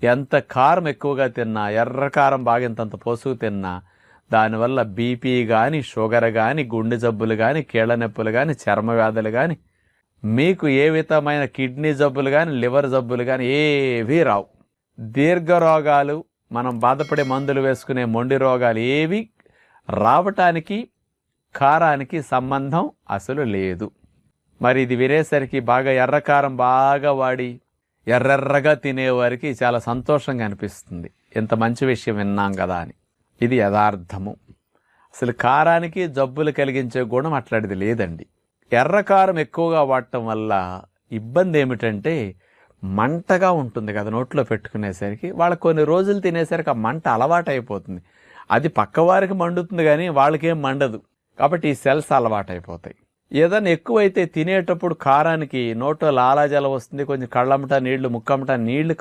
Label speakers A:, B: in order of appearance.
A: ఎంత కారం ఎక్కువగా తిన్నా, ఎర్ర కారం బాగా ఇంతంత పోసుకు తిన్నా దానివల్ల బీపీ కానీ, షుగర్ కానీ, గుండె జబ్బులు కానీ, కీళ్ళ నొప్పులు కానీ, చర్మ వ్యాధులు కానీ, మీకు ఏ విధమైన కిడ్నీ జబ్బులు కానీ, లివర్ జబ్బులు కానీ ఏవీ రావు. దీర్ఘ రోగాలు, మనం బాధపడే మందులు వేసుకునే మొండి రోగాలు ఏవి రావటానికి కారానికి సంబంధం అసలు లేదు. మరి ఇది వినేసరికి బాగా ఎర్రకారం బాగా వాడి ఎర్రెర్రగా తినేవారికి చాలా సంతోషంగా అనిపిస్తుంది. ఇంత మంచి విషయం విన్నాం కదా అని. ఇది యథార్థము. అసలు కారానికి జబ్బులు కలిగించే గుణం అట్లాంటిది లేదండి. ఎర్రకారం ఎక్కువగా వాడటం వల్ల ఇబ్బంది ఏమిటంటే మంటగా ఉంటుంది కదా నోట్లో పెట్టుకునేసరికి. వాళ్ళకి కొన్ని రోజులు తినేసరికి ఆ మంట అలవాటు అయిపోతుంది. అది పక్కవారికి మండుతుంది కానీ వాళ్ళకేం మండదు. కాబట్టి ఈ సెల్స్ అలవాటు అయిపోతాయి. ఏదైనా ఎక్కువైతే తినేటప్పుడు కారానికి నోట్లో లాలాజలం వస్తుంది, కొంచెం కళ్ళమ్మట నీళ్లు, ముక్కమ్మట నీళ్లు